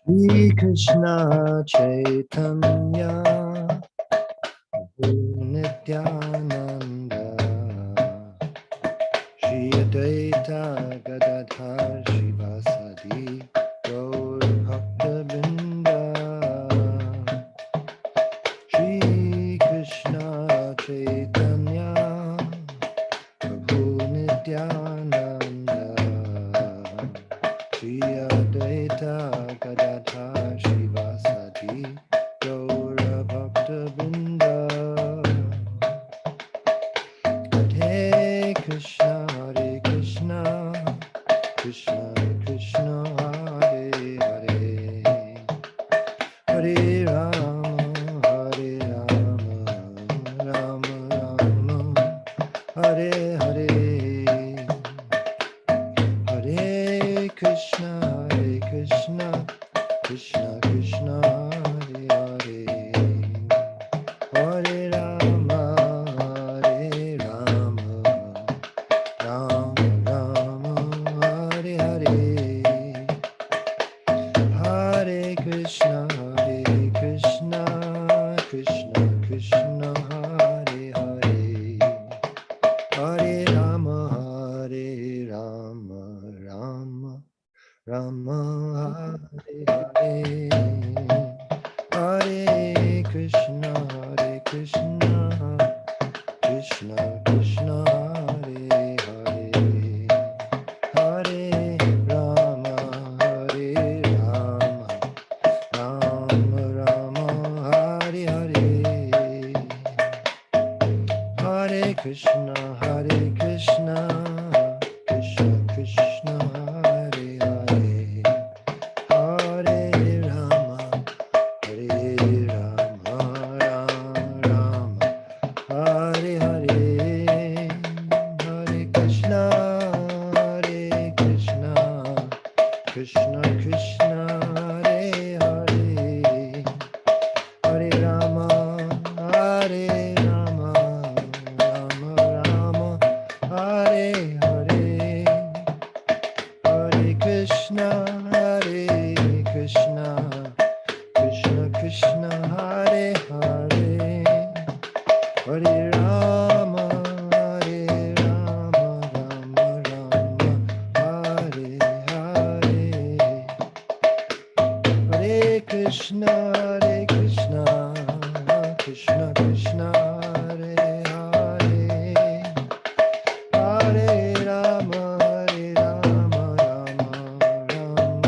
Shri Krishna Chaitanya Prabhu Nityananda Shri Advaita Gadadhar Shivasadi Gaur Bhakta Binda Shri Krishna Chaitanya Prabhu Nityananda Shri Advaita Gadadhar Shivasadi Gaura Bhakta Binda Hare Krishna Hare Krishna Krishna Krishna Hare Hare Hare Rama Hare Rama Rama Rama Hare Hare Hare Krishna Hare Krishna Krishna Krishna Hare Hare Hare Rama Hare Rama Rama Rama Hare Hare Hare Krishna Hare Krishna Krishna Krishna Hare Hare Hare Rama Hare Rama Rama Rama Hare Hare Hare Krishna Hare Krishna Krishna Krishna Hare Hare Hare Rama Hare Rama Rama Rama Hare Hare Hare Krishna Hare Krishna Krishna Krishna Hare Hare Hare Rama Hare Rama Rama Rama Hare Hare Hare Krishna Hare Krishna Krishna Krishna Hare Hare Hare Rama Hare Rama Rama Rama Hare Hare Hare Krishna Hare Krishna Krishna Krishna Hare Hare Hare Rama Hare Rama Rama Rama Hare Hare Hare Krishna Hare Krishna Krishna Krishna Hare Hare Hare Rama Hare Rama Rama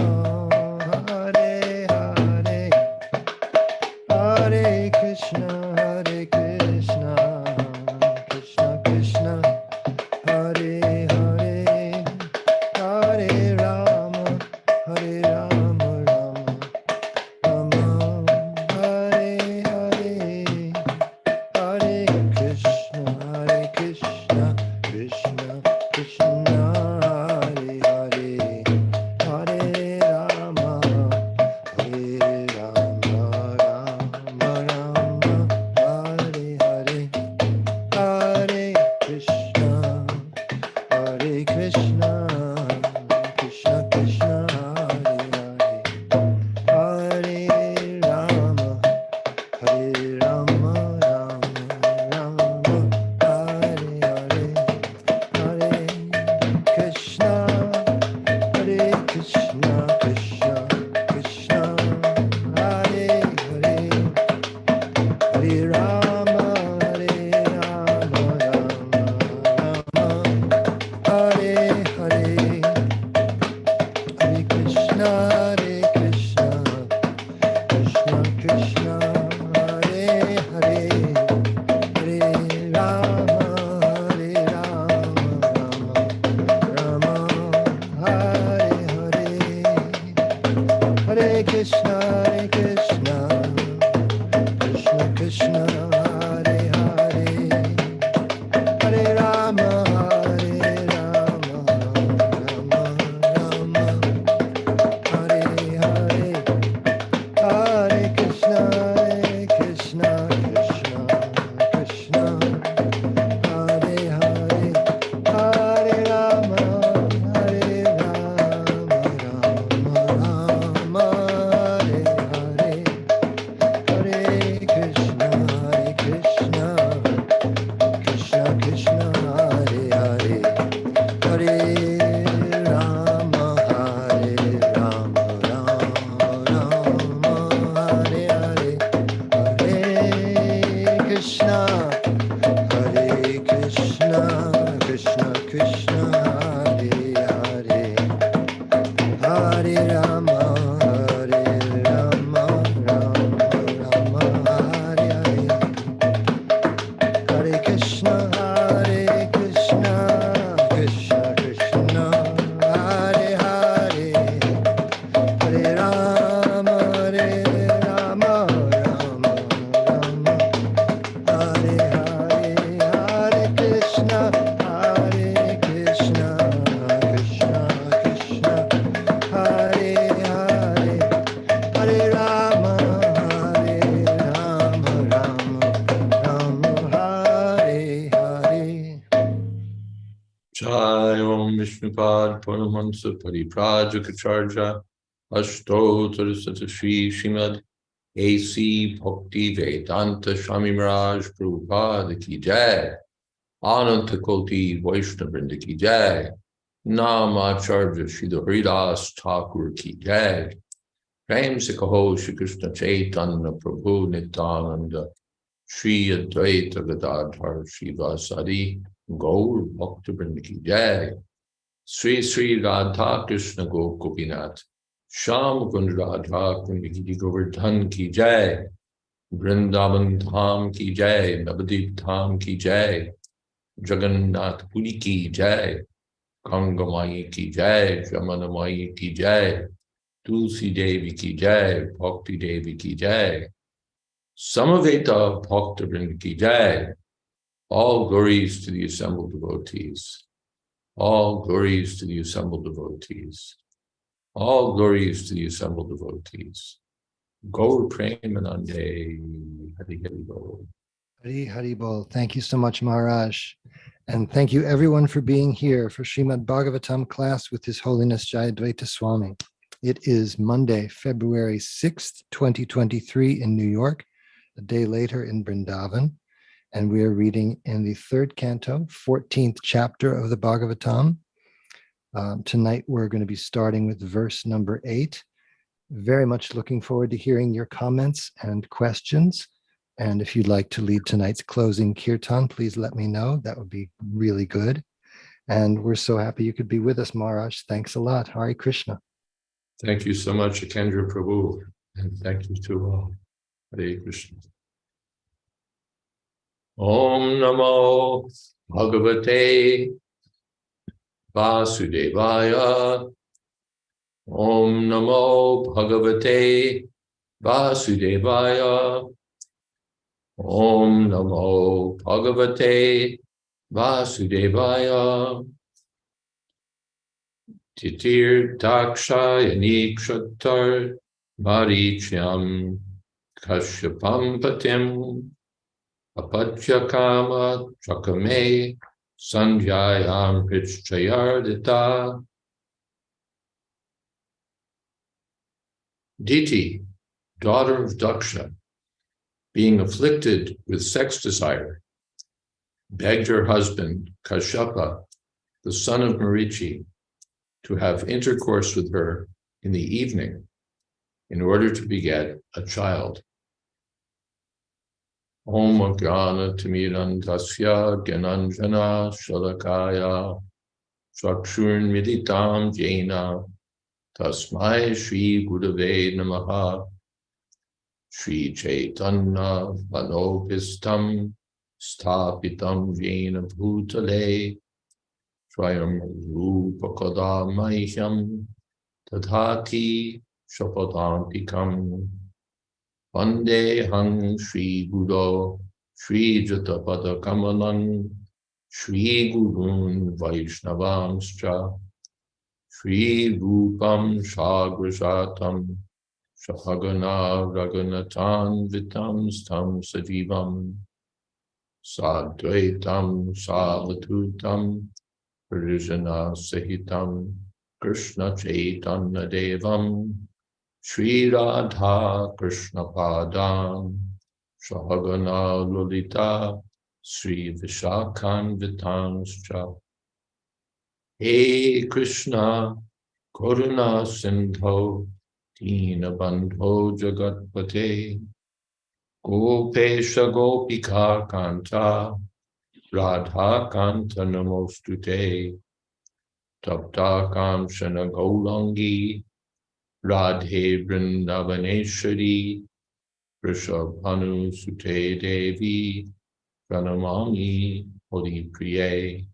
Nitai Om Vishnupad Paramahamsa Pariprajaka Ashtotar Satashi Srimad A.C. Bhakti Vedanta Swami Maharaj Prabhupada Ki Jai Ananta Koti Vaishnavrinda Ki Jai Namacharya Sridhar Haridas Thakur Ki Jai Prem Se Kaho Shri Krishna Chaitanya Prabhu Nityananda Shri Advaita Gadadhar Shivasadi Gaur Bhakta Vrinda Ki Jai Sri Sri Radha Krishna Gopinath Sham Kund Radha Kundi Govardhan Ki Jai Vrindavan Dham Ki Jai Navadip Dham Ki Jai Jagannath Puri Ki Jai Gangamai Ki Jai Jamanamai Ki Jai Tulsi Devi Ki Jai Bhakti Devi Ki Jai Samaveta Bhakta Vrinda Ki Jai. All glories to the assembled devotees. All glories to the assembled devotees. All glories to the assembled devotees. Gaur Premanande Hari Hari Bol. Hari Hari Bol. Thank you so much, Maharaj. And thank you everyone for being here for Srimad Bhagavatam class with His Holiness Jayadvaita Swami. It is Monday, February 6th, 2023 in New York, a day later in Vrindavan. And we are reading in the third canto, 14th chapter of the Bhagavatam. Tonight, we're going to be starting with verse number 8. Very much looking forward to hearing your comments and questions. And if you'd like to lead tonight's closing kirtan, please let me know. That would be really good. And we're so happy you could be with us, Maharaj. Thanks a lot. Hare Krishna. Thank you so much, Akendra Prabhu. And thank you to all. Hare Krishna. Om Namo Bhagavate Vasudevaya. Om Namo Bhagavate Vasudevaya. Om Namo Bhagavate Vasudevaya. Titir Dakshayani Kshatar Marichyam Kashyapam Patim Apachakama Chakame Sanjayam Hrichayardita. Diti, daughter of Daksha, being afflicted with sex desire, begged her husband, Kashyapa, the son of Marichi, to have intercourse with her in the evening in order to beget a child. Om Jnana Timirandasya Gyananjana Shalakaya Chakshurn Militam Jena Tasmai Shri Gurave Namaha. Shri Chaitanya Manopistam Sthapitam Jena Bhutale Swayam Rupa Kadamahyam Tadhati Shapadantikam Vande Hang Shri Guru Shri Jatapada Kamalan Shri Gurun Vaishnavamscha Shri Rupam Shagrasatam Shahagana Raganatan Vitam Stam Sajivam Sadvaitam Savatutam Parijana Sahitam Krishna Chaitanya Devam Shri Radha Krishna Padam Shahagana Lolita Sri Vishakhan Vitanscha. Hey Krishna Karuna Sindho Dina Bandho Jagatpate Gopesha Gopika Kanta Radha Kanta Namostute Tapta Kamshana Gaulangi Radhe Vrindavaneshwari Rishabhanu Sute Devi Pranamami Hori Priye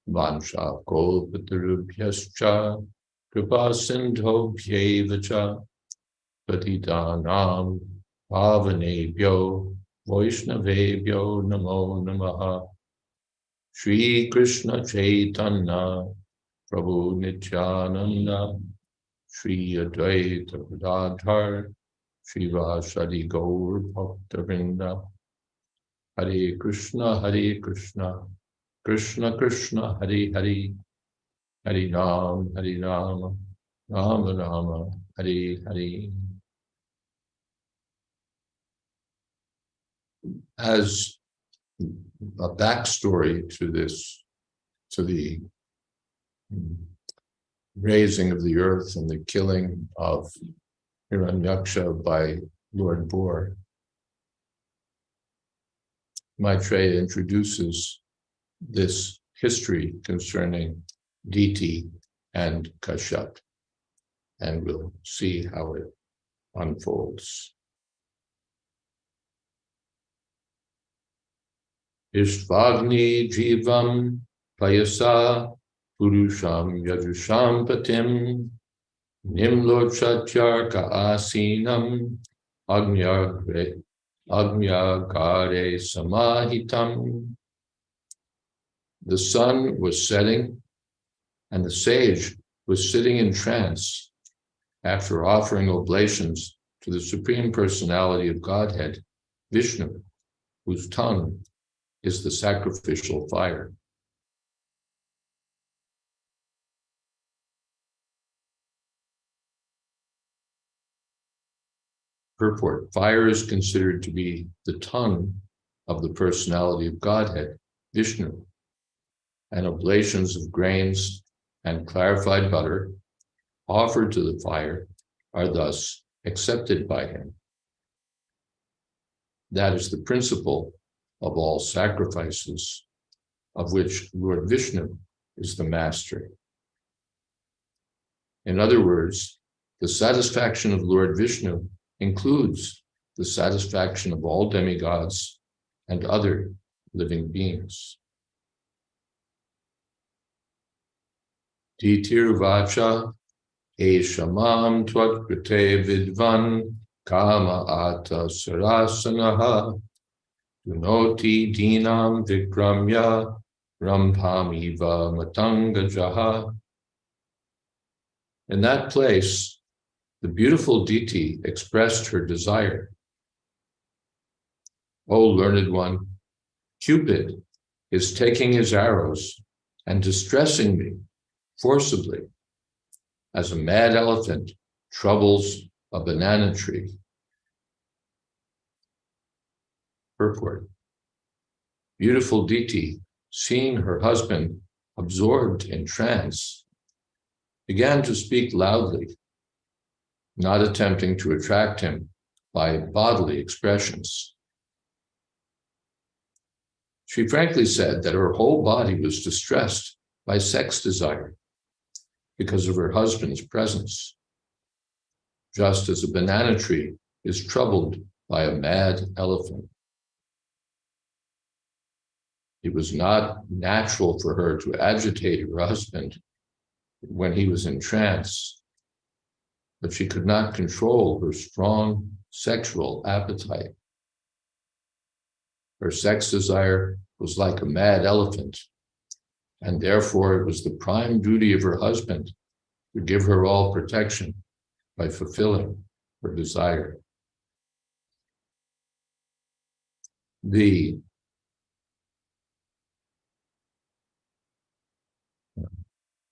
Vansha Kolpatarubhyascha Kripa Sindho Bhyevacha Patitanam Pavanebhyo Vaishnavebhyo Namo Namaha. Shri Krishna Chaitanya Prabhu Nityananda Shri Advaita Gadadhar Shri Vasadi Gaur Bhakta Vrinda. Hare Krishna Krishna Krishna Hari Hari, Hari Ram, Rama Rama, Hari Hari. As a backstory to this, to the raising of the earth and the killing of Hiranyaksha by Lord Boar, Maitreya introduces this history concerning Diti and Kashyap, and we'll see how it unfolds. Ishvagni jivam payasa purusham yajusham patim nimlochatyarka asinam agnyagare samahitam. The sun was setting, and the sage was sitting in trance after offering oblations to the Supreme Personality of Godhead, Vishnu, whose tongue is the sacrificial fire. Purport: fire is considered to be the tongue of the personality of Godhead, Vishnu, and oblations of grains and clarified butter offered to the fire are thus accepted by him. That is the principle of all sacrifices, of which Lord Vishnu is the master. In other words, the satisfaction of Lord Vishnu includes the satisfaction of all demigods and other living beings. Titirvacha eshamam tvatkrite vidvan kama ata sarasanaha dunoti dinam vikramya rampamiva matangajaha. In that place, the beautiful Diti expressed her desire. O learned one, Cupid is taking his arrows and distressing me forcibly, as a mad elephant troubles a banana tree. Purport: beautiful Diti, seeing her husband absorbed in trance, began to speak loudly, not attempting to attract him by bodily expressions. She frankly said that her whole body was distressed by sex desire because of her husband's presence, just as a banana tree is troubled by a mad elephant. It was not natural for her to agitate her husband when he was in trance, but she could not control her strong sexual appetite. Her sex desire was like a mad elephant, and therefore it was the prime duty of her husband to give her all protection by fulfilling her desire. In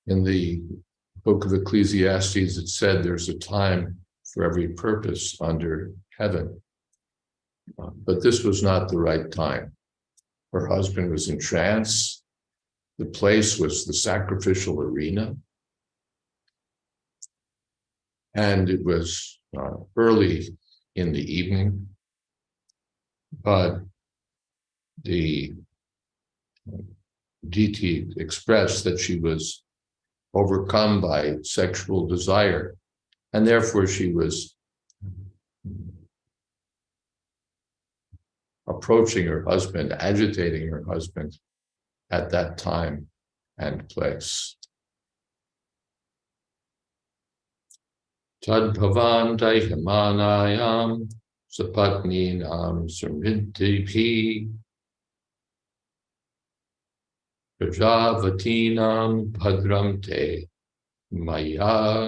the book of Ecclesiastes, it said there's a time for every purpose under heaven. But this was not the right time. Her husband was in trance. The place was the sacrificial arena. And it was early in the evening, but the deity expressed that she was overcome by sexual desire, and therefore she was approaching her husband, agitating her husband at that time and place. Tad bhavan daihamanayam sapatninam samriddhibhi prajavatinam bhadram te mayayungtam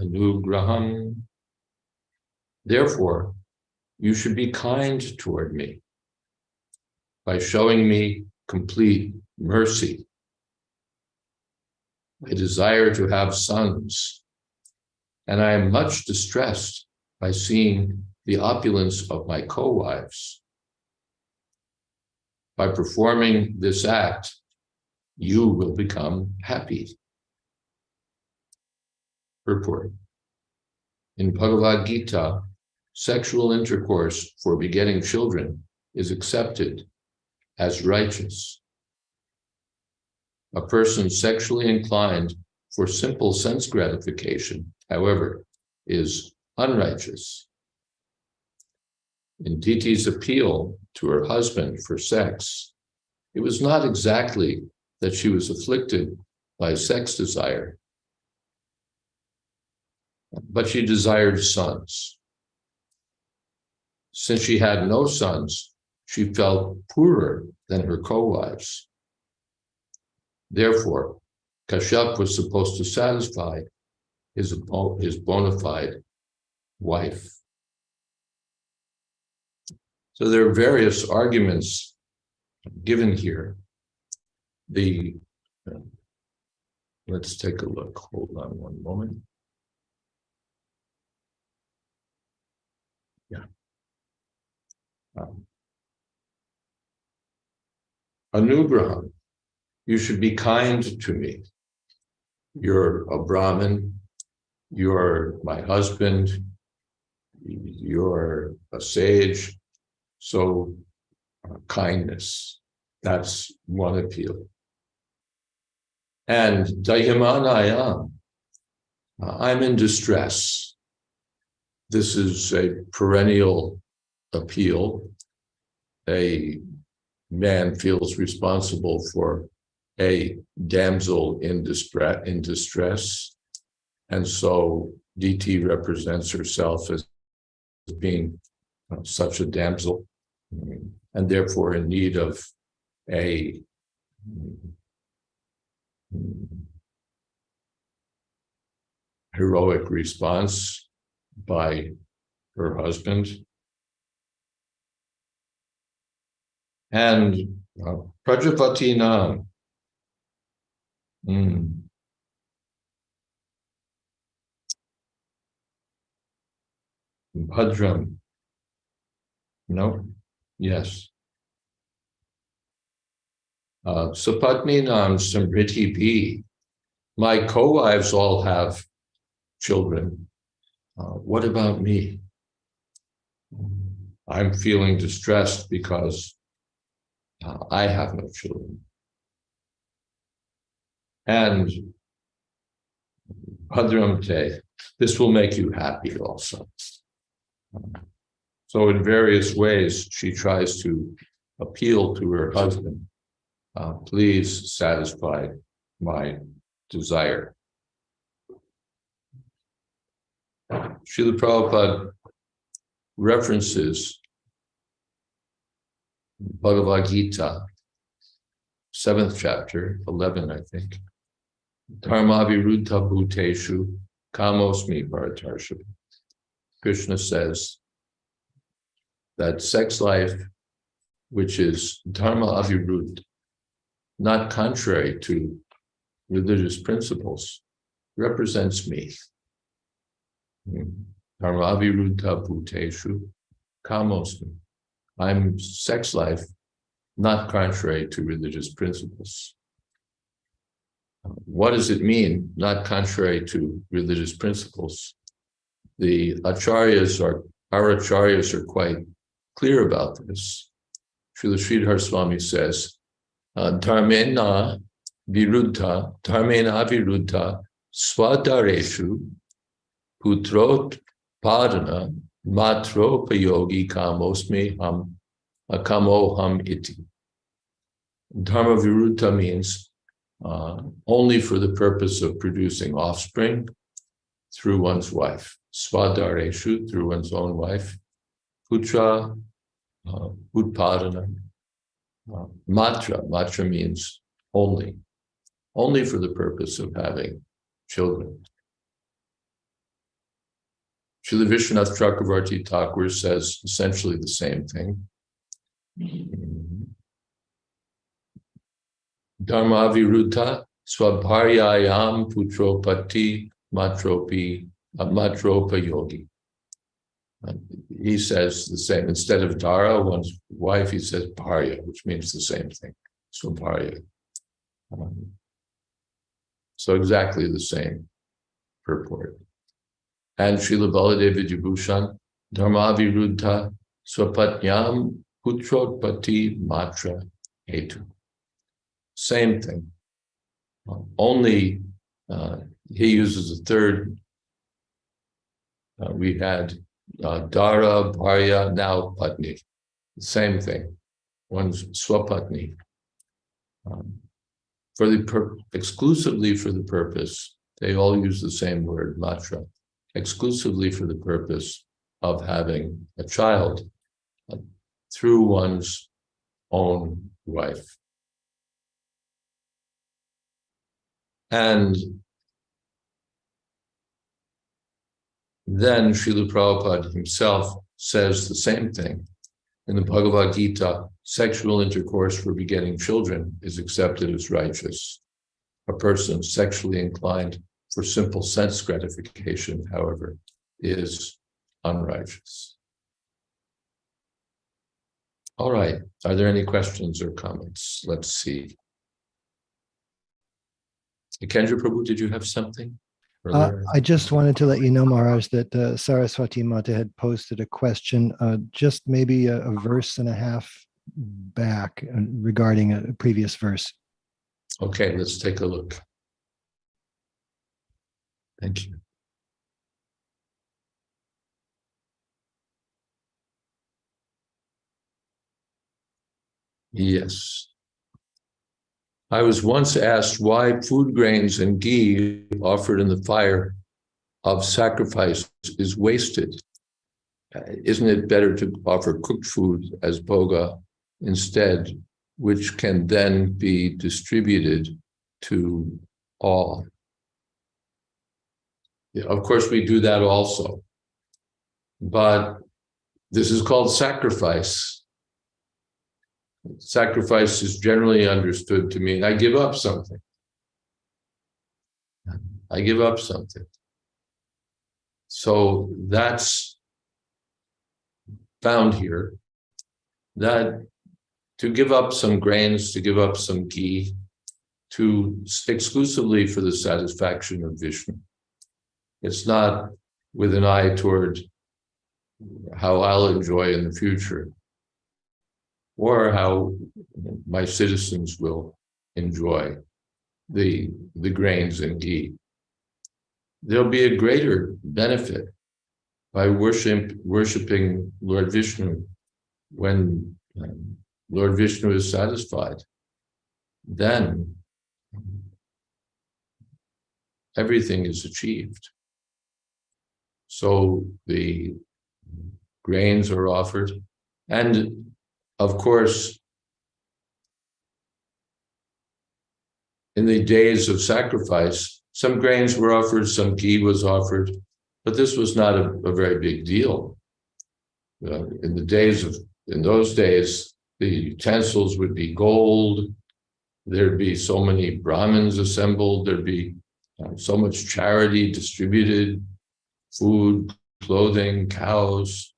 anugraham. Therefore, you should be kind toward me by showing me complete mercy. I desire to have sons, and I am much distressed by seeing the opulence of my co-wives. By performing this act, you will become happy. Purport. In Bhagavad Gita, sexual intercourse for begetting children is accepted as righteous. A person sexually inclined for simple sense gratification, however, is unrighteous. In Diti's appeal to her husband for sex, it was not exactly that she was afflicted by sex desire, but she desired sons. Since she had no sons, she felt poorer than her co-wives. Therefore, Kashyap was supposed to satisfy his bona fide wife. So there are various arguments given here. Let's take a look. Hold on one moment. Yeah. Anugraham, you should be kind to me. You're a Brahmin, you're my husband, you're a sage, so kindness, that's one appeal. And Dayamanayam, I'm in distress. This is a perennial appeal. A man feels responsible for a damsel in distress. And so DT represents herself as being such a damsel, and therefore in need of a heroic response by her husband. And Prajapati-nam, Bhadram, no, yes. Sapatni-nam Samriti Bhi, my co-wives all have children. What about me? I'm feeling distressed because I have no children. And Bhadramte, this will make you happy also. So in various ways, she tries to appeal to her husband. Please satisfy my desire. Srila Prabhupada references Bhagavad Gita, 7th chapter, 11, I think. Dharmaviruddha bhuteshu kamosmi bharatarshava. Krishna says that sex life, which is dharma aviruddha, not contrary to religious principles, represents me. Dharma aviruddha bhuteshu kamosmi. I'm sex life, not contrary to religious principles. What does it mean, not contrary to religious principles? The acharyas our acharyas are quite clear about this. Srila Sridhar Swami says, Dharmena viruddha svadareshu putrot padana matropayogi kamosmi ham akamoham iti. Dharma viruddha means only for the purpose of producing offspring through one's wife. Svadareshu, through one's own wife. Putra, utpadana. Matra means only for the purpose of having children. Srila Vishwanath Chakravarti Thakur says essentially the same thing. Dharma viruddha swabharyayam putropati matropa yogi. He says the same. Instead of Dara, one's wife, he says Bharya, which means the same thing. Swabharya. So exactly the same purport. And Srila Baladeva Vijayabhushan, Dharma viruddha swapatnyam putrotpati matra hetu. Same thing. Only he uses a third. We had Dara, Bharya, now Patni. Same thing. One's Swapatni. Exclusively for the purpose, they all use the same word, matra, exclusively for the purpose of having a child through one's own wife. And then Srila Prabhupada himself says the same thing. In the Bhagavad Gita, sexual intercourse for begetting children is accepted as righteous. A person sexually inclined for simple sense gratification, however, is unrighteous. All right, are there any questions or comments? Let's see. Kendra Prabhu, did you have something? I just wanted to let you know, Maharaj, that Saraswati Mata had posted a question just maybe a verse and a half back regarding a previous verse. Okay, let's take a look. Thank you. Yes. I was once asked why food grains and ghee offered in the fire of sacrifice is wasted. Isn't it better to offer cooked food as bhoga instead, which can then be distributed to all? Yeah, of course, we do that also. But this is called sacrifice. Sacrifice is generally understood to mean I give up something. I give up something. So that's found here, that to give up some grains, to give up some ghee, exclusively for the satisfaction of Vishnu. It's not with an eye toward how I'll enjoy in the future, or how my citizens will enjoy the grains and ghee. There'll be a greater benefit by worshiping Lord Vishnu when Lord Vishnu is satisfied. Then everything is achieved. So the grains are offered, and of course, in the days of sacrifice, some grains were offered, some ghee was offered, but this was not a very big deal. In those days, the utensils would be gold. There'd be so many Brahmins assembled. There'd be so much charity distributed, food, clothing, cows.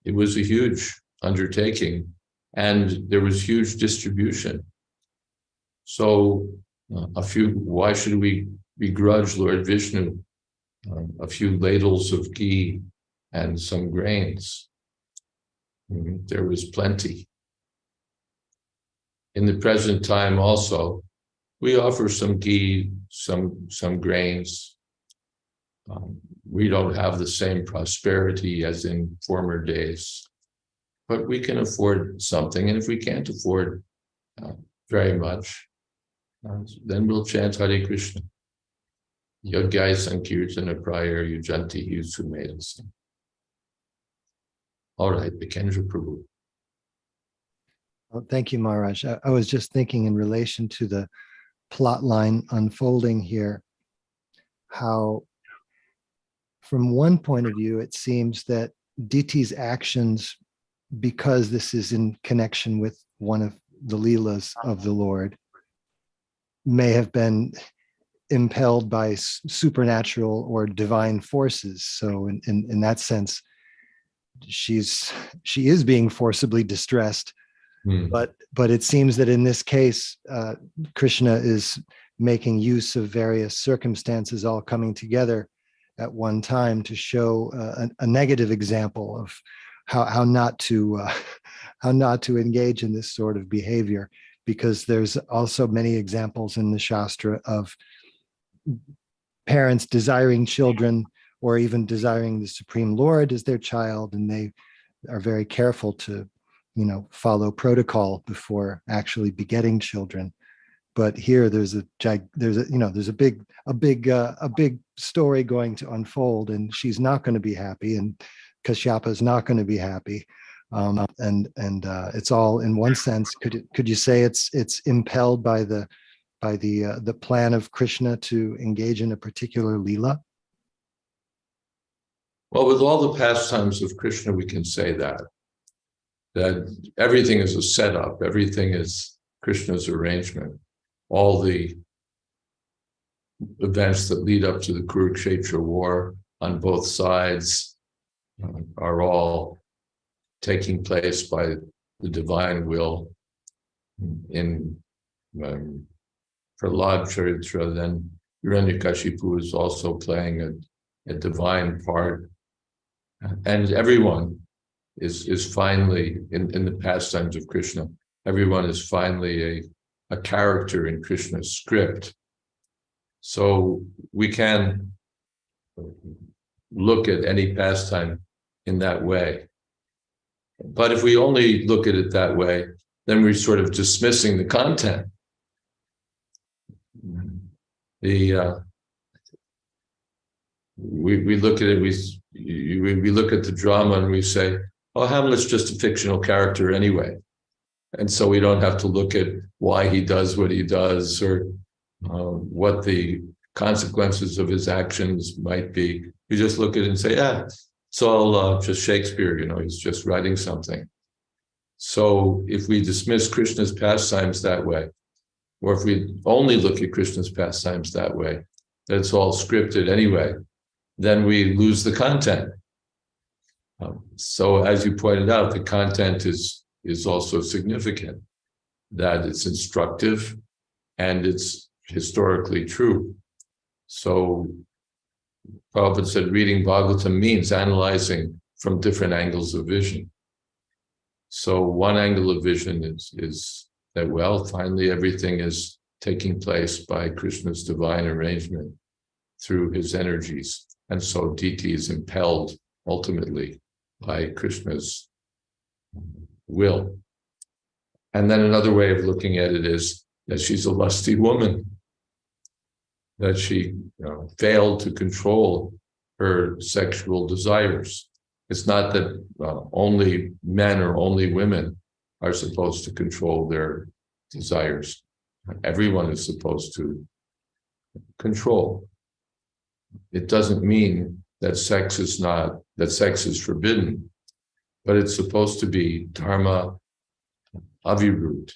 It was a huge undertaking, and there was huge distribution. So why should we begrudge Lord Vishnu a few ladles of ghee and some grains? There was plenty. In the present time also, we offer some ghee, some grains. We don't have the same prosperity as in former days, but we can afford something. And if we can't afford very much, then we'll chant Hare Krishna. Yogyai Sankirtana Prayar Yujanti Yusumedas. All right, Bhikendra Prabhu. Well, thank you, Maharaj. I was just thinking in relation to the plot line unfolding here, how from one point of view, it seems that Diti's actions, because this is in connection with one of the Leelas of the Lord, may have been impelled by supernatural or divine forces. So in that sense, she is being forcibly distressed. But it seems that in this case, Krishna is making use of various circumstances all coming together at one time to show a negative example of how not to engage in this sort of behavior, because there's also many examples in the Shastra of parents desiring children or even desiring the Supreme Lord as their child, and they are very careful to follow protocol before actually begetting children. But here there's a big story going to unfold, and she's not going to be happy, and Kashyapa is not going to be happy, and it's all, in one sense, could you say it's impelled by the plan of Krishna to engage in a particular Leela? Well, with all the pastimes of Krishna, we can say that everything is a setup, everything is Krishna's arrangement. All the events that lead up to the Kurukshetra war on both sides are all taking place by the divine will. In Prahlad Charitra, then Hiranyakashipu is also playing a divine part. And everyone is finally, in the pastimes of Krishna, everyone is finally a character in Krishna's script. So we can look at any pastime in that way. But if we only look at it that way, then we're sort of dismissing the content. We look at it, we look at the drama and we say, oh, Hamlet's just a fictional character anyway. And so we don't have to look at why he does what he does or what the consequences of his actions might be. We just look at it and say, it's all just Shakespeare, he's just writing something. So if we dismiss Krishna's pastimes that way, or if we only look at Krishna's pastimes that way, that it's all scripted anyway, then we lose the content. So as you pointed out, the content is also significant, that it's instructive and it's historically true. So Prabhupada said reading Bhagavatam means analyzing from different angles of vision. So one angle of vision is that, well, finally everything is taking place by Krishna's divine arrangement through his energies. And so Diti is impelled ultimately by Krishna's will. And then another way of looking at it is that she's a lusty woman, that she failed to control her sexual desires. It's not that only men or only women are supposed to control their desires. Everyone is supposed to control. It doesn't mean that sex is forbidden, but it's supposed to be dharma avirut,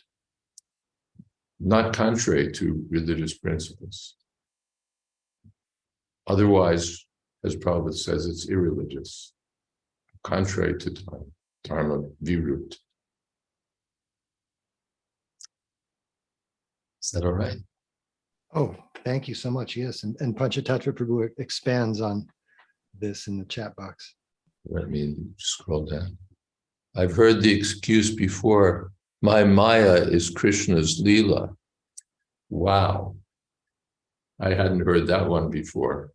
not contrary to religious principles. Otherwise, as Prabhupada says, it's irreligious, contrary to dharma virut. Is that all right? Oh, thank you so much. Yes, and Panchatattva Prabhu expands on this in the chat box. Let me scroll down. I've heard the excuse before, my Maya is Krishna's Leela. Wow. I hadn't heard that one before.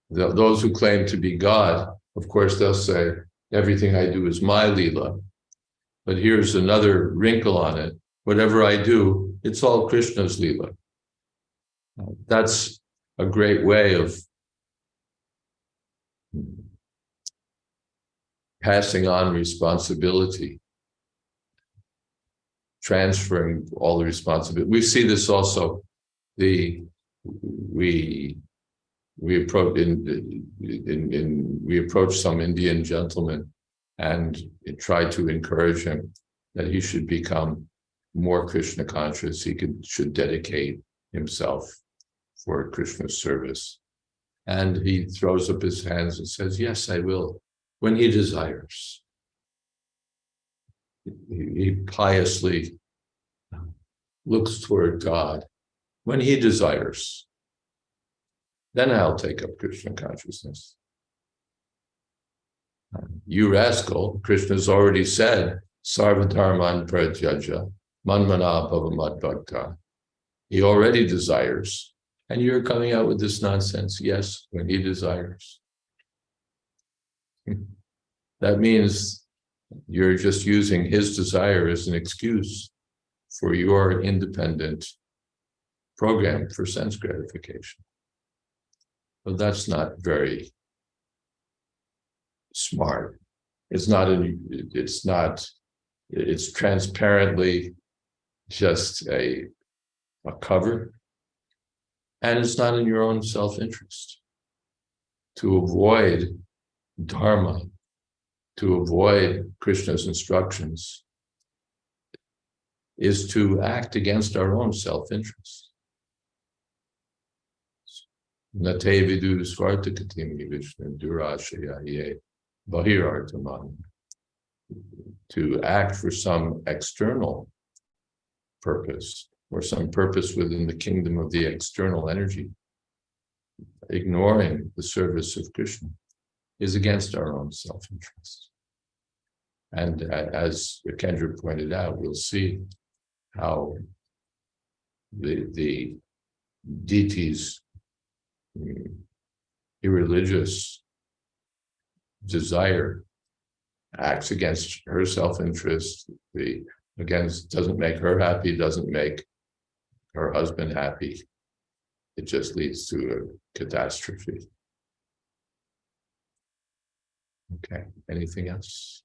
Those who claim to be God, of course, they'll say, everything I do is my Leela. But here's another wrinkle on it. Whatever I do, it's all Krishna's Leela. That's a great way of passing on responsibility, transferring all the responsibility. We see this also. We we approached some Indian gentleman and tried to encourage him that he should become more Krishna conscious. He should dedicate himself for Krishna's service. And he throws up his hands and says, yes, I will, when he desires. He piously looks toward God when he desires. Then I'll take up Krishna consciousness. You rascal, Krishna's already said, Sarvadharman Pratyaja, Manmana Bhava Madbhakta. He already desires. And you're coming out with this nonsense, yes, when he desires. That means you're just using his desire as an excuse for your independent program for sense gratification. But that's not very smart. It's transparently just a cover, and it's not in your own self-interest. To avoid dharma, to avoid Krishna's instructions, is to act against our own self-interest. Nate vidu svartakatimi Vishnu durashayaye bahirartaman. To act for some external purpose or some purpose within the kingdom of the external energy, ignoring the service of Krishna, is against our own self-interest. And as Kendra pointed out, we'll see how the deity's irreligious desire acts against her self-interest, doesn't make her happy, doesn't make her husband happy. It just leads to a catastrophe. Okay, anything else?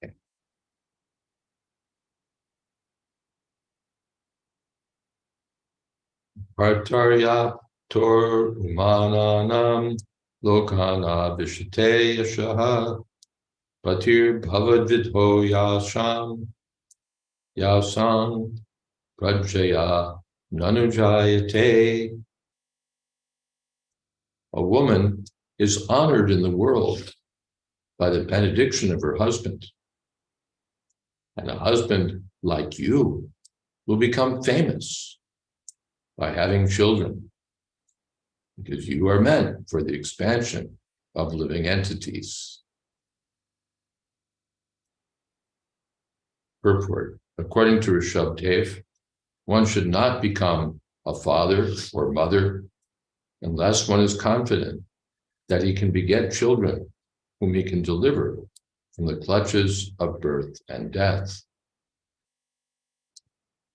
Okay. Partarya tor umananam lokana vishate yashaha patir bhavadvidho yasam prajaya nanujayate. A woman is honored in the world by the benediction of her husband. And a husband like you will become famous by having children, because you are meant for the expansion of living entities. Purport. According to Rishabdev, one should not become a father or mother unless one is confident that he can beget children whom he can deliver from the clutches of birth and death.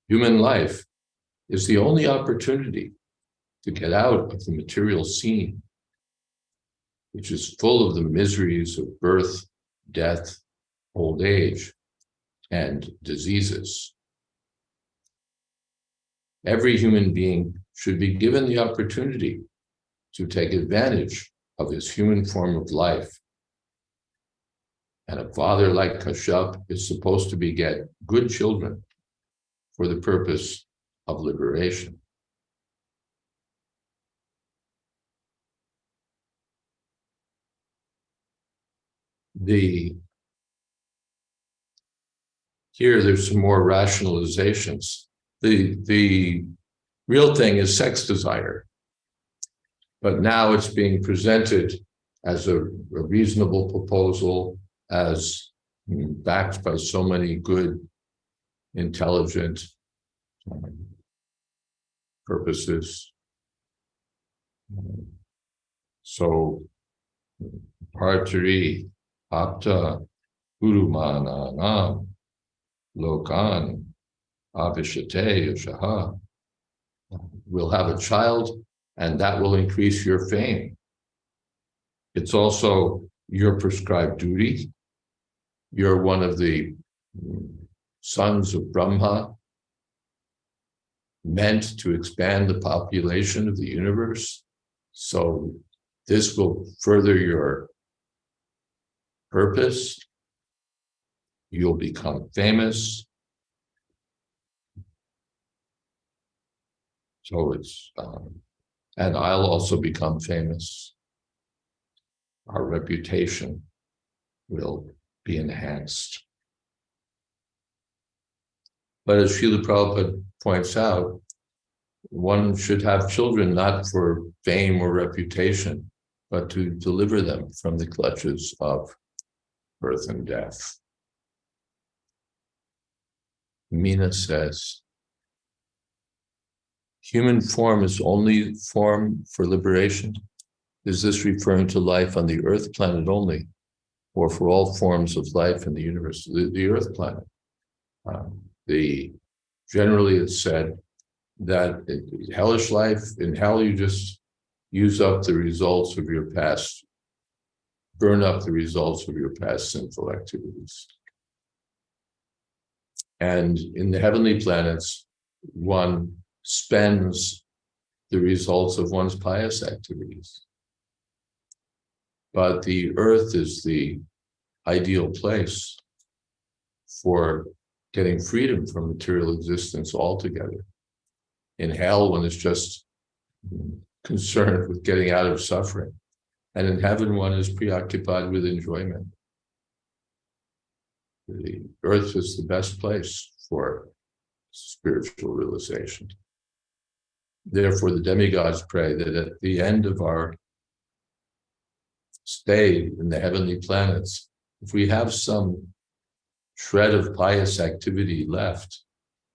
Human life is the only opportunity to get out of the material scene, which is full of the miseries of birth, death, old age, and diseases. Every human being should be given the opportunity to take advantage of his human form of life. And a father like Kashyap is supposed to beget good children for the purpose of liberation. Here there's some more rationalizations. The real thing is sex desire, but now it's being presented as a reasonable proposal, as backed by so many good, intelligent purposes. So, partari apta urumananam lokan avishate yashaha. We'll have a child, and that will increase your fame. It's also your prescribed duty. You're one of the sons of Brahma. meant to expand the population of the universe. So this will further your purpose. You'll become famous. So it's, and I'll also become famous. Our reputation will be enhanced. But as Srila Prabhupada points out, one should have children not for fame or reputation, but to deliver them from the clutches of birth and death. Meena says, human form is only form for liberation. Is this referring to life on the earth planet only, or for all forms of life in the universe? The earth planet. Generally it's said that hellish life, in hell you just use up the results of your past, burn up the results of your past sinful activities. And in the heavenly planets, one spends the results of one's pious activities. But the earth is the ideal place for getting freedom from material existence altogether. In hell, one is just concerned with getting out of suffering. And in heaven, one is preoccupied with enjoyment. The earth is the best place for spiritual realization. Therefore, the demigods pray that at the end of our stay in the heavenly planets, if we have some shred of pious activity left,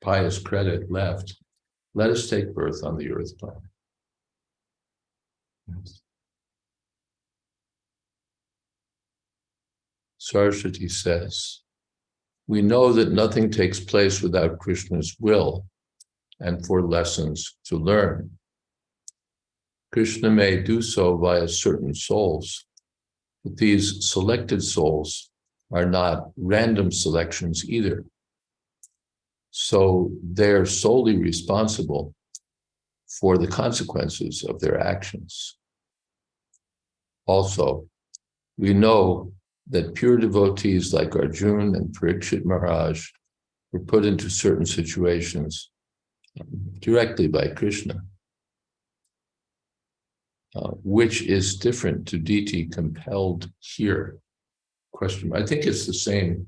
pious credit left, let us take birth on the earth planet. Yes. Saraswati says, we know that nothing takes place without Krishna's will and for lessons to learn. Krishna may do so via certain souls, but these selected souls are not random selections either. So they're solely responsible for the consequences of their actions. Also, we know that pure devotees like Arjuna and Parikshit Maharaj were put into certain situations directly by Krishna, which is different to deity compelled here. Question. I think it's the same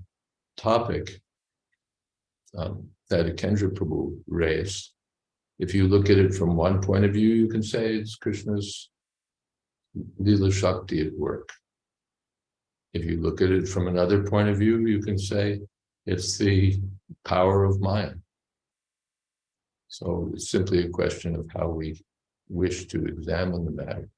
topic that Akendra Prabhu raised. If you look at it from one point of view, you can say it's Krishna's Lila Shakti at work. If you look at it from another point of view, you can say it's the power of Maya. So it's simply a question of how we wish to examine the matter.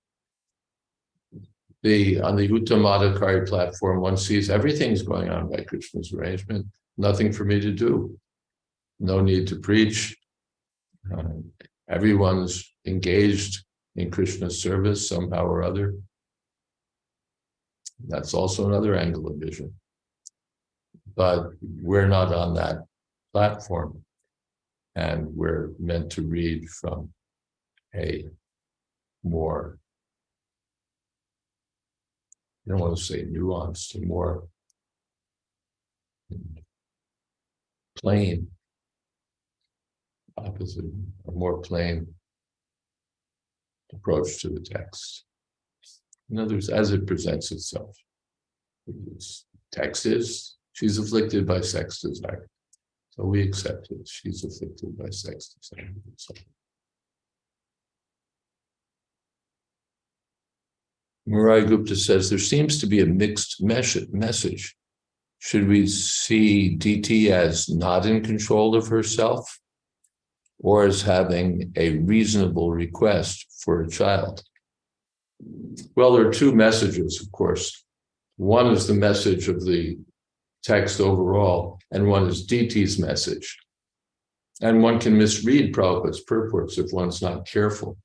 On the Uttamadakari platform, one sees everything's going on by Krishna's arrangement, nothing for me to do, no need to preach. Everyone's engaged in Krishna's service somehow or other. That's also another angle of vision. But we're not on that platform, and we're meant to read from a more, I don't want to say nuanced, a more plain, opposite, a more plain approach to the text. In other words, as it presents itself. Its text is, she's afflicted by sex desire. So we accept it. She's afflicted by sex desire. Murai Gupta says, there seems to be a mixed message. Should we see DT as not in control of herself, or as having a reasonable request for a child? Well, there are two messages, of course. One is the message of the text overall, and one is DT's message. And one can misread Prabhupada's purports if one's not careful,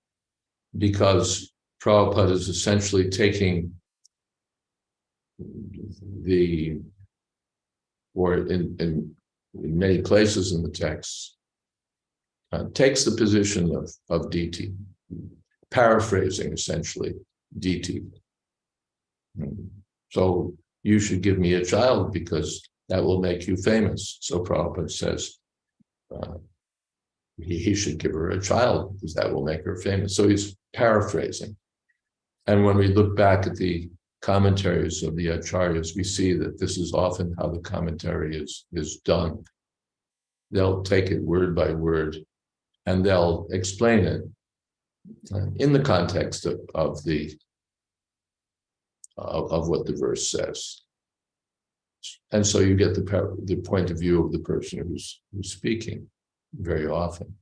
because Prabhupada is essentially taking or in many places in the text, takes the position of DT, paraphrasing essentially DT. So you should give me a child because that will make you famous. So Prabhupada says he should give her a child because that will make her famous. So he's paraphrasing. And when we look back at the commentaries of the acharyas, we see that this is often how the commentary is done. They'll take it word by word and they'll explain it in the context of what the verse says. And so you get the point of view of the person who's speaking very often.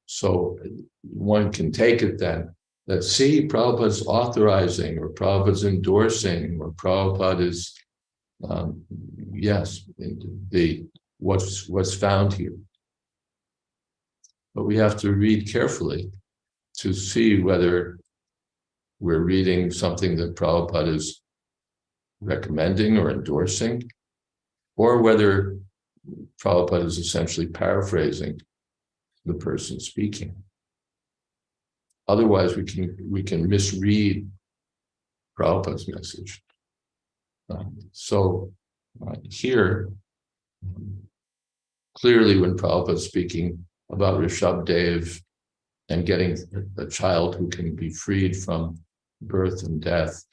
So one can take it then that, see, Prabhupada's authorizing, or Prabhupada's endorsing, or Prabhupada is, yes, what's found here. But we have to read carefully to see whether we're reading something that Prabhupada is recommending or endorsing, or whether Prabhupada is essentially paraphrasing the person speaking. Otherwise, we can misread Prabhupada's message. Here, clearly when Prabhupada is speaking about Rishabdev and getting a child who can be freed from birth and death,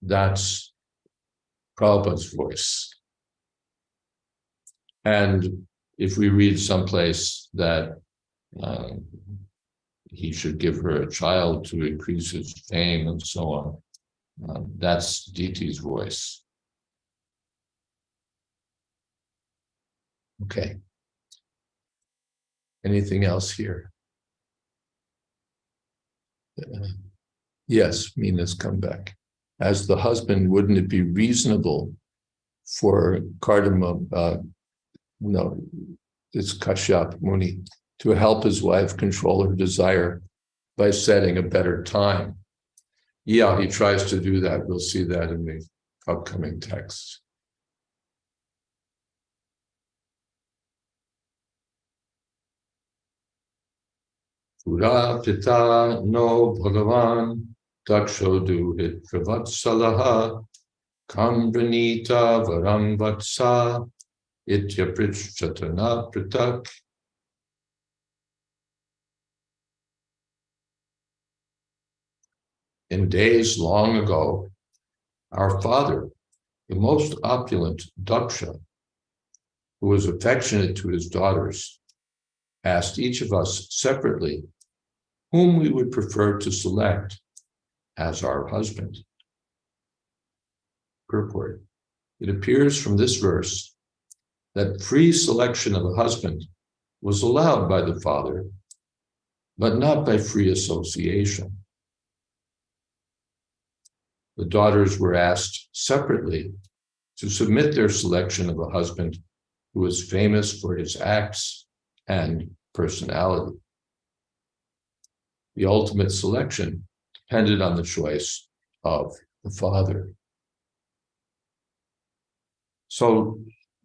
that's Prabhupada's voice. And if we read someplace that he should give her a child to increase his fame and so on, that's DT's voice. Okay. Anything else here? Yes, Mina's come back. As the husband, wouldn't it be reasonable for Kardama, no, it's Kashyap Muni, to help his wife control her desire by setting a better time? Yeah, he tries to do that. We'll see that in the upcoming texts. Pura pita no Bhagavan dakshodu hit pravatsalaha kambranita varam vatsa itya prichatana pratak. In days long ago, our father, the most opulent Daksha, who was affectionate to his daughters, asked each of us separately whom we would prefer to select as our husband. Purport. It appears from this verse that free selection of a husband was allowed by the father, but not by free association. The daughters were asked separately to submit their selection of a husband who was famous for his acts and personality. The ultimate selection depended on the choice of the father. So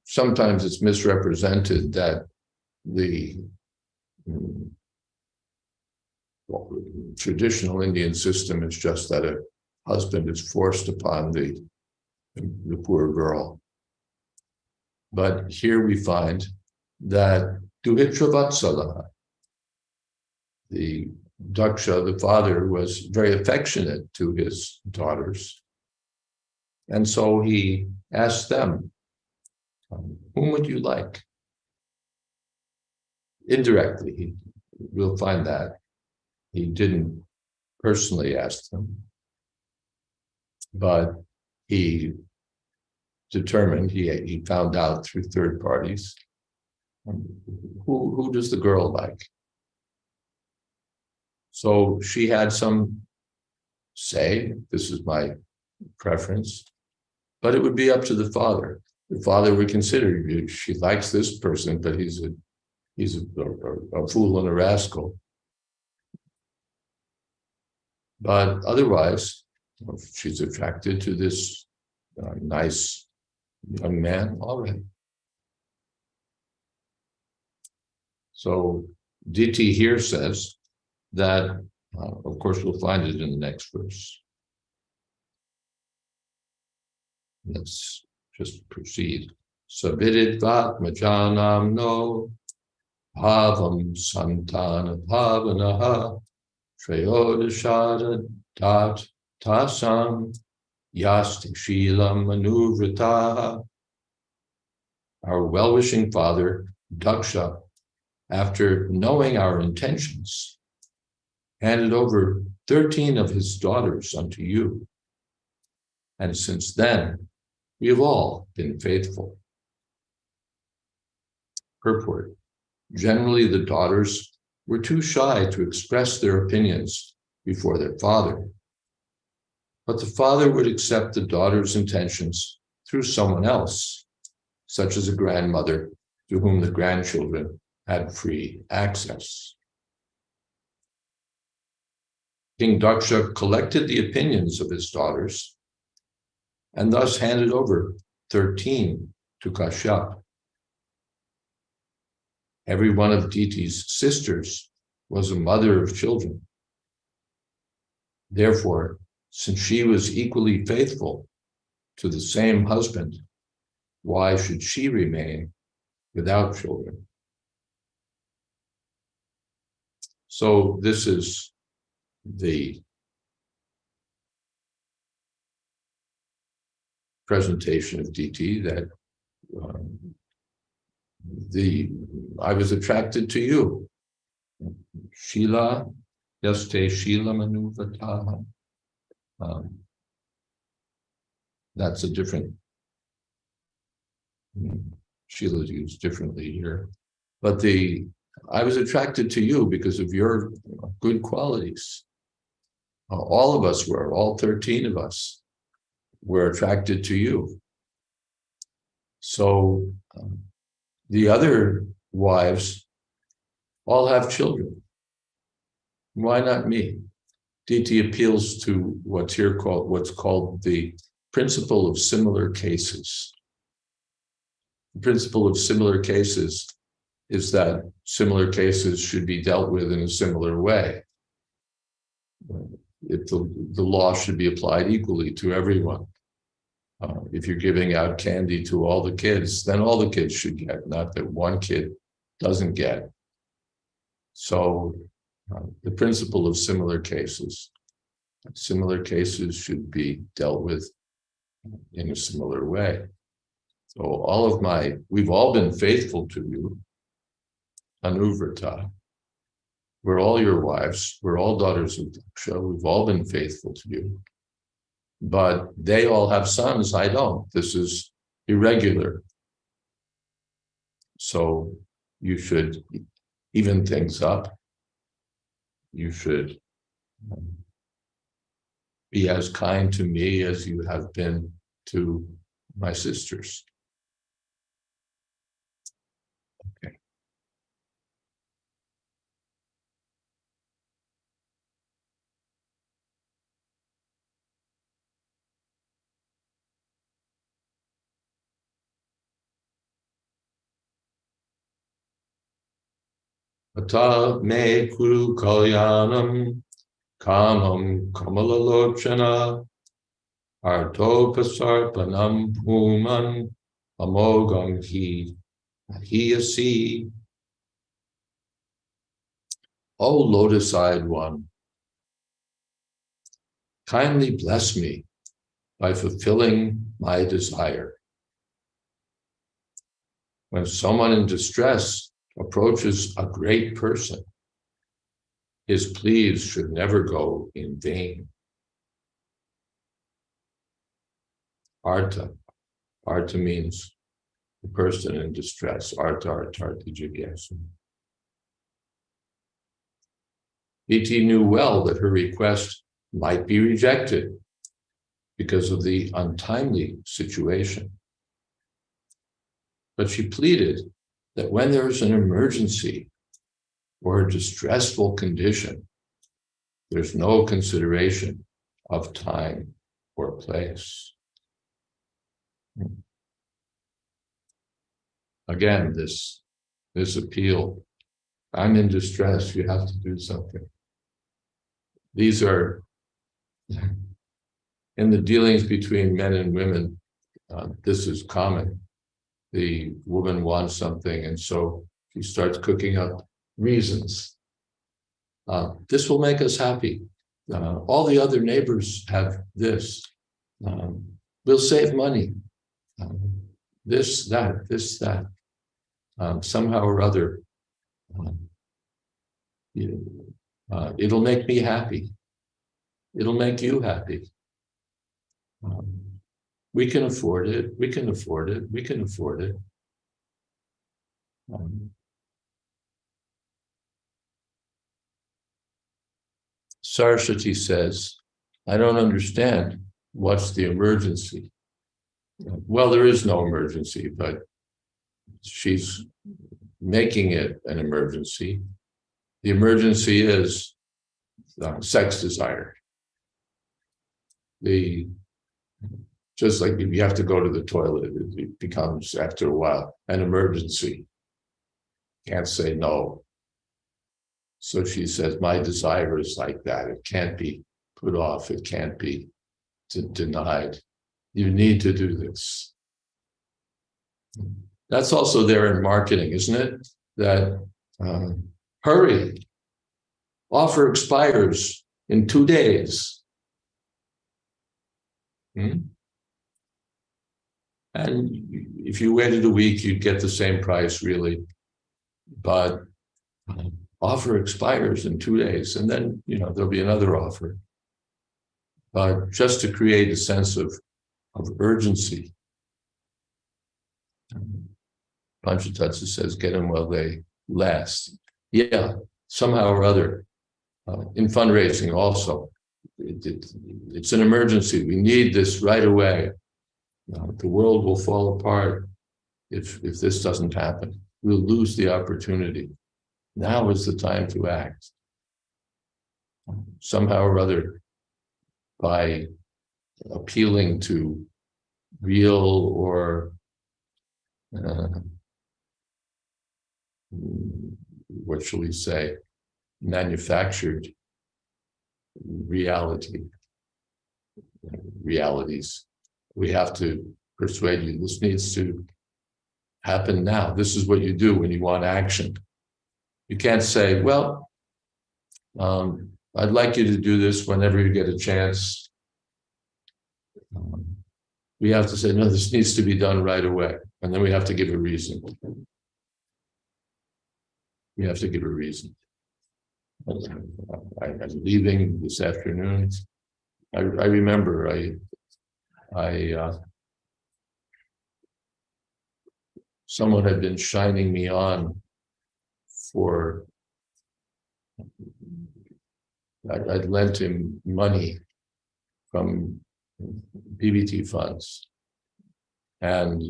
sometimes it's misrepresented that the traditional Indian system is just that a husband is forced upon the poor girl. But here we find that Duhitra Vatsala, the Daksha, the father, was very affectionate to his daughters. And so he asked them, whom would you like? Indirectly, we'll find that. He didn't personally ask them, but he determined, he found out through third parties, who does the girl like? So she had some say, this is my preference, but it would be up to the father. The father would consider, she likes this person, but he's a fool and a rascal. But otherwise, if she's attracted to this nice young man, all right. So Diti here says that, of course, we'll find it in the next verse. Let's just proceed. Savididvat majanam no bhavam santana bhavanaha trayodashada dat tasam yasti shilam manuvritaha. Our well-wishing father, Daksha, after knowing our intentions, handed over 13 of his daughters unto you. And since then, we have all been faithful. Purport. Generally, the daughters were too shy to express their opinions before their father. But the father would accept the daughter's intentions through someone else, such as a grandmother to whom the grandchildren had free access. King Daksha collected the opinions of his daughters and thus handed over 13 to Kashyap. Every one of Diti's sisters was a mother of children. Therefore, since she was equally faithful to the same husband, why should she remain without children? So this is the presentation of Diti, that I was attracted to you. Shila, yaste Shila manuvataha. That's a different, Shila is used differently here. But I was attracted to you because of your good qualities. All of us were, all 13 of us were attracted to you. So the other wives all have children. Why not me? Diti appeals to what's called the principle of similar cases. The principle of similar cases is that similar cases should be dealt with in a similar way. If the law should be applied equally to everyone. If you're giving out candy to all the kids, then all the kids should get, not that one kid doesn't get. So the principle of similar cases should be dealt with in a similar way. So we've all been faithful to you, Anuvrata. We're all your wives, we're all daughters of Daksha, we've all been faithful to you. But they all have sons, I don't. This is irregular. So you should even things up. You should be as kind to me as you have been to my sisters. Okay. Ata me kuru kalyanam kamam kamalalochana artopasarpanam puman amogam hiyasi. O lotus-eyed one, kindly bless me by fulfilling my desire. When someone in distress approaches a great person, his pleas should never go in vain. Arta. Arta means the person in distress. Arta artarti jigyasu. Iti knew well that her request might be rejected because of the untimely situation. But she pleaded that when there is an emergency or a distressful condition, there's no consideration of time or place. Again, this appeal I'm in distress, you have to do something. These are, in the dealings between men and women, this is common. The woman wants something, and so she starts cooking up reasons. This will make us happy. All the other neighbors have this. We'll save money. This, that. Somehow or other, it'll make me happy. It'll make you happy. We can afford it. We can afford it. We can afford it. Saraswati says, I don't understand. What's the emergency? Well, there is no emergency, but she's making it an emergency. The emergency is sex desire. Just like if you have to go to the toilet, it becomes, after a while, an emergency. Can't say no. So she says, my desire is like that. It can't be put off. It can't be denied. You need to do this. That's also there in marketing, isn't it? That hurry, offer expires in 2 days. And if you waited a week, you'd get the same price, really. But offer expires in 2 days, and then there'll be another offer. But just to create a sense of urgency. Panchatattva says, get them while they last. Yeah, somehow or other. In fundraising also, it's an emergency. We need this right away. The world will fall apart if this doesn't happen. We'll lose the opportunity. Now is the time to act. Somehow or other, by appealing to real or what shall we say, manufactured realities. We have to persuade you this needs to happen now. This is what you do when you want action. You can't say, well, I'd like you to do this whenever you get a chance. We have to say, no, this needs to be done right away. And then we have to give a reason. We have to give a reason. I'm leaving this afternoon. I remember someone had been shining me on for, I'd lent him money from PBT funds, and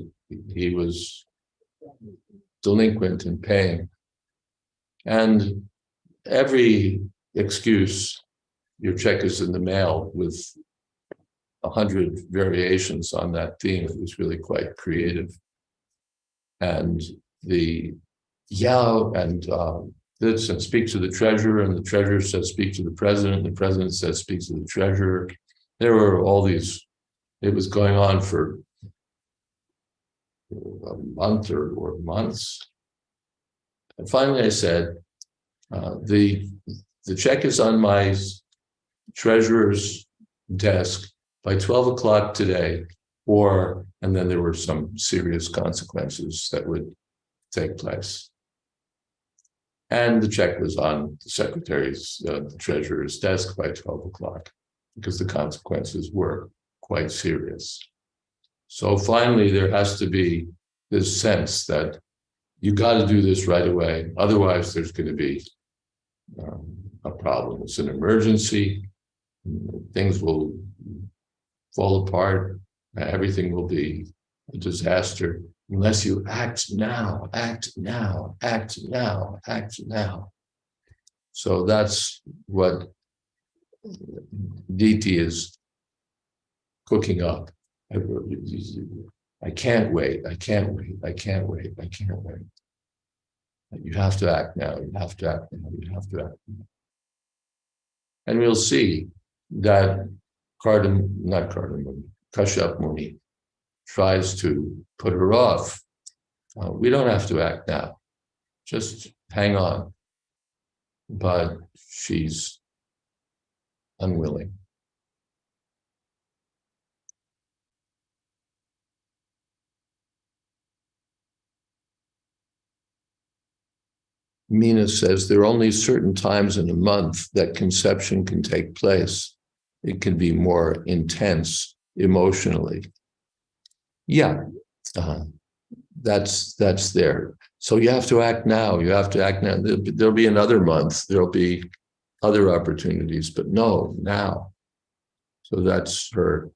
he was delinquent in paying. And every excuse, your check is in the mail, with 100 variations on that theme. It was really quite creative. And this and speak to the treasurer, and the treasurer says speak to the president, and the president says speak to the treasurer. There were all these, it was going on for a month or months. And finally I said, the check is on my treasurer's desk by 12 o'clock today, and then there were some serious consequences that would take place. And the check was on the secretary's, the treasurer's desk by 12 o'clock, because the consequences were quite serious. So finally, there has to be this sense that you got to do this right away. Otherwise, there's going to be a problem. It's an emergency. Things will fall apart. Everything will be a disaster unless you act now, act now, act now, act now. So that's what DT is cooking up. I can't wait, I can't wait, I can't wait, I can't wait. You have to act now. You have to act now. You have to act now. And we'll see that Kashyap Muni tries to put her off. We don't have to act now. Just hang on. But she's unwilling. Meena says there are only certain times in a month that conception can take place. It can be more intense emotionally. Yeah, that's there. So you have to act now. You have to act now. There'll be another month. There'll be other opportunities, but no, now. So that's her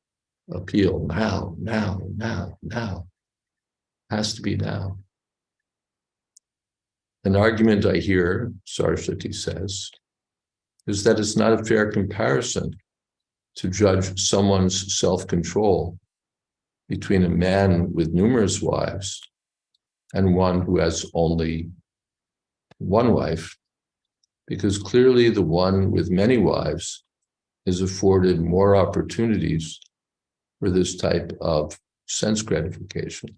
appeal. Now. Has to be now. An argument I hear, Saraswati says, is that it's not a fair comparison to judge someone's self-control between a man with numerous wives and one who has only one wife, because clearly the one with many wives is afforded more opportunities for this type of sense gratification.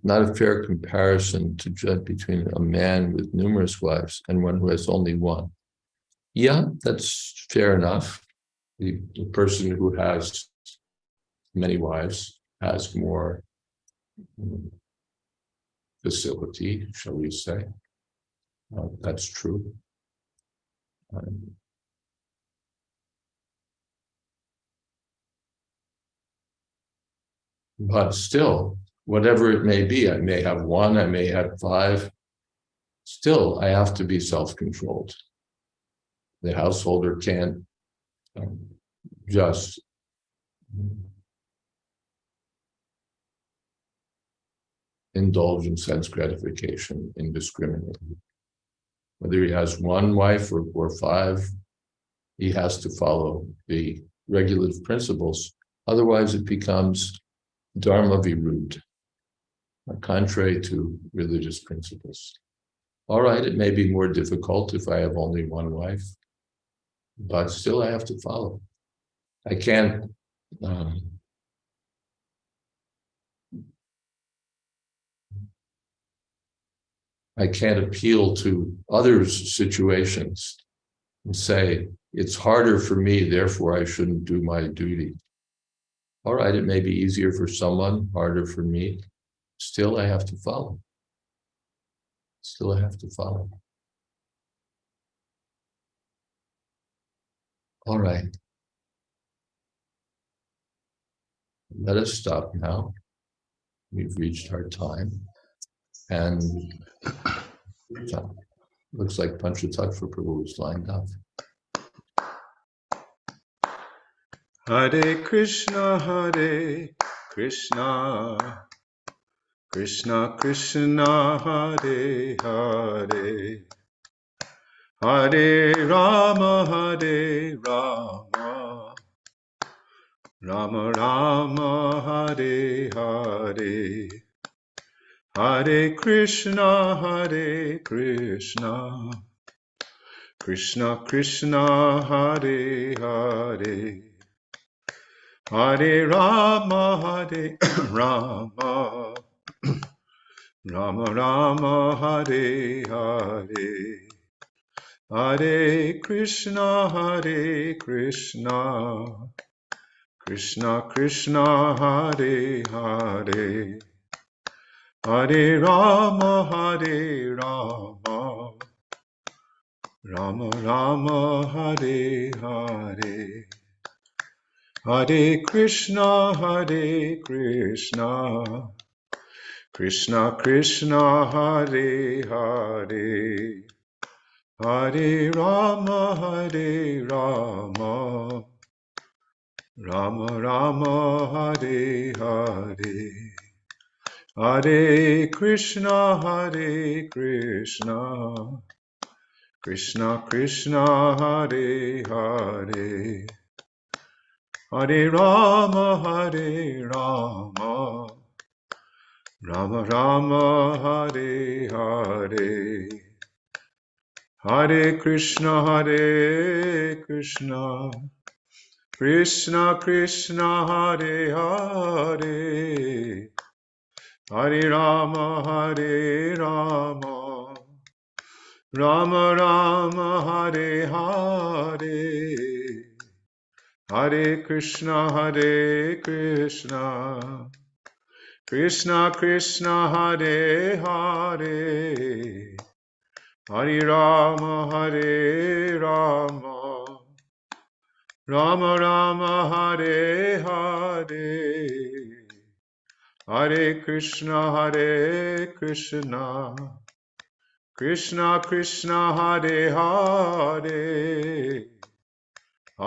Not a fair comparison to judge between a man with numerous wives and one who has only one. Yeah, that's fair enough. The person who has many wives has more facility, shall we say. That's true. But still, whatever it may be, I may have one, I may have five, still I have to be self-controlled. The householder can't just indulge in sense gratification indiscriminately. Whether he has one wife or five, he has to follow the regulative principles. Otherwise, it becomes dharma virud, contrary to religious principles. All right, it may be more difficult if I have only one wife, but still I have to follow. I can't appeal to others' situations and say, it's harder for me, therefore I shouldn't do my duty. All right, it may be easier for someone, harder for me. Still, I have to follow. Still, I have to follow. All right. Let us stop now. We've reached our time. And looks like Panchatattva Prabhu is lined up. Hare Krishna, Krishna Krishna, Hare Hare, Hare Rama, Rama Rama, Hare Hare, Hare Krishna, Krishna Krishna, Hare Hare, Hare Rama, Rama, Rama Rama, Hare Hare, Hare Krishna, Krishna Krishna, Hare Hare, Hare Rama, Rama Rama, Hare Hare, Hare Krishna, Krishna Krishna, Hare Hare, Hare Rama, Rama Rama, Hare Hare, Hare Krishna, Krishna Krishna, Hare Hare, Hare Rama, Rama Rama Hare Hare Hare Krishna Krishna Krishna Hare Hare Hare Rama Rama Rama Hare Hare Hare Krishna Krishna Krishna Hare Hare Hare Rama Rama Rama Hare Hare Hare Krishna Krishna Krishna Hare Hare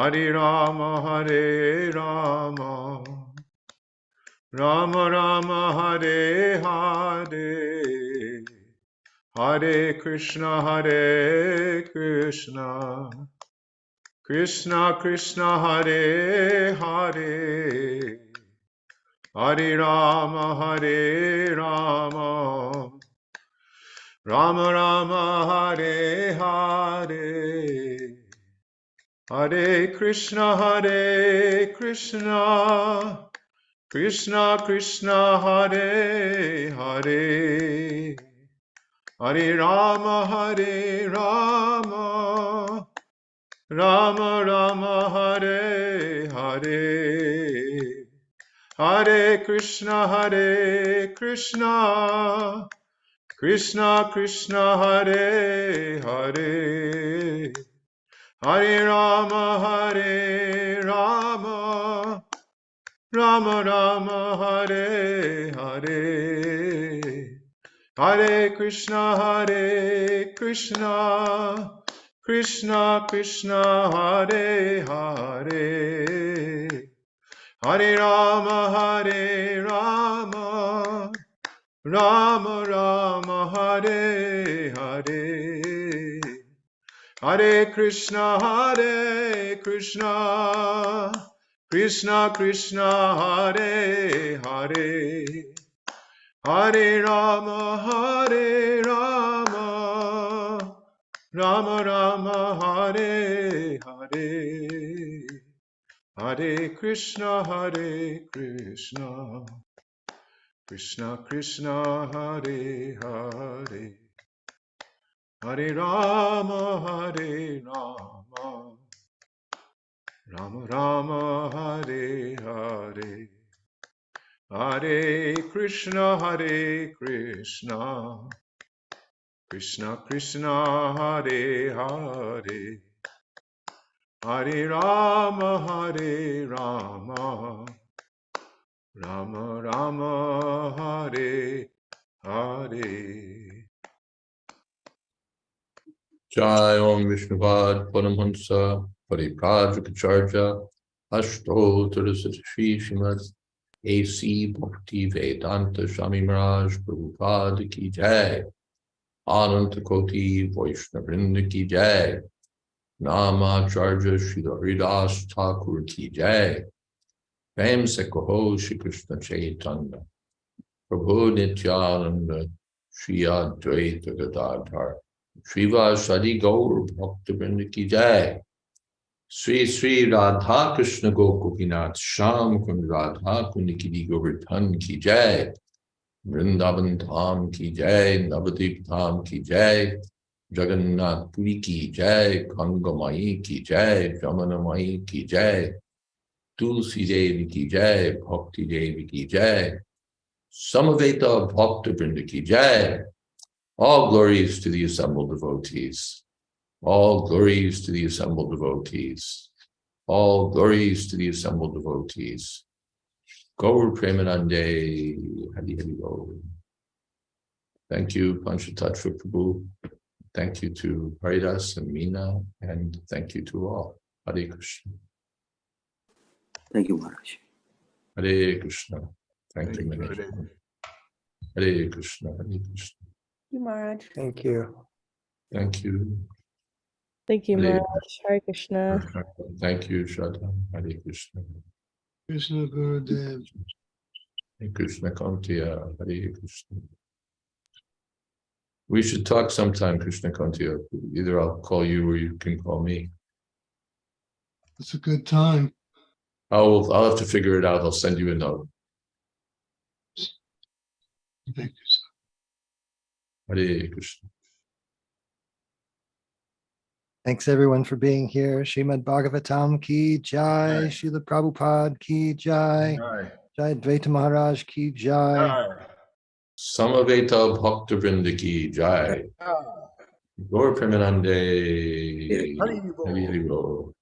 Hare Rama Rama Rama Hare Hare Hare Krishna Krishna Krishna Hare Hare Hare Rama Rama Rama Hare Hare Hare Krishna Krishna Krishna Hare Hare Hare Rama Rama Rama Hare Hare Hare Krishna Krishna Krishna Hare Hare Hare Rama Rama Rama Hare Hare Hare Krishna Krishna Krishna Hare Hare Hare Rama Rama Rama Hare Hare Hare Krishna Krishna Krishna Hare Hare Hare Rama Rama Rama Hare Hare Hare Krishna Krishna Krishna Hare Hare Hare Rama Rama Rama Hare Hare Hare Krishna Krishna Krishna Hare Hare Hare Rama Rama Rama Hare Hare Jai Om Vishnuvad Paramhansa Pariprajukacharya Ashtottara Satashi Srimad A.C. Bhakti Vedanta Swami Maharaj Prabhupada Ki Jai Ananta Koti Vaishnavrinda Ki Jai Namacharya Srila Haridas Thakur Ki Jai Prem Se Kaho Shri Krishna Chaitanya Prabhu Nityananda Shri Advaita Gadadhar Srivasadi Gaur Bhaktivinoda Ki Jai Sri Sri Radha Krishna Gokukinath Sham Kund Radha Kunikidi Govardhan Ki Jai Vrindavan Dham Ki Jai Navadip Dham Ki Jai Jagannath Puri Ki Jai Gangamai Ki Jai Jamunamai Ki Jai Tulsi Devi Ki Jai Bhakti Devi Ki Jai Samaveta Bhaktivinoda Ki Jai. All glories to the assembled devotees. All glories to the assembled devotees. All glories to the assembled devotees. Gaur Premanande Hari Hari Gaur. Thank you, Panchatattva Prabhu. Thank you to Haridas and Meena, and thank you to all. Hare Krishna. Thank you, Maharaj. Hare Krishna. Thank you, Hare. Maharaj. Hare Krishna. Hare Krishna. Thank you, Maharaj. Thank you. Thank you. Thank you, Hare Maharaj. Hare Krishna. Thank you, Shraddha. Hare Krishna. Krishna Gurudev. Hare Krishna Kantiya, Hare Krishna. We should talk sometime, Krishna Kantiya. Either I'll call you or you can call me. It's a good time. I'll have to figure it out. I'll send you a note. Thank you. Hare Krishna. Thanks everyone for being here. Srimad Bhagavatam ki jai, Jai. Srila Prabhupada ki jai, Jai. Jayadvaita Maharaj ki jai. Jai. Samaveta Bhakta Vrinda ki jai. Gaur Premanande. Hari Bol. Hari Hari Bol.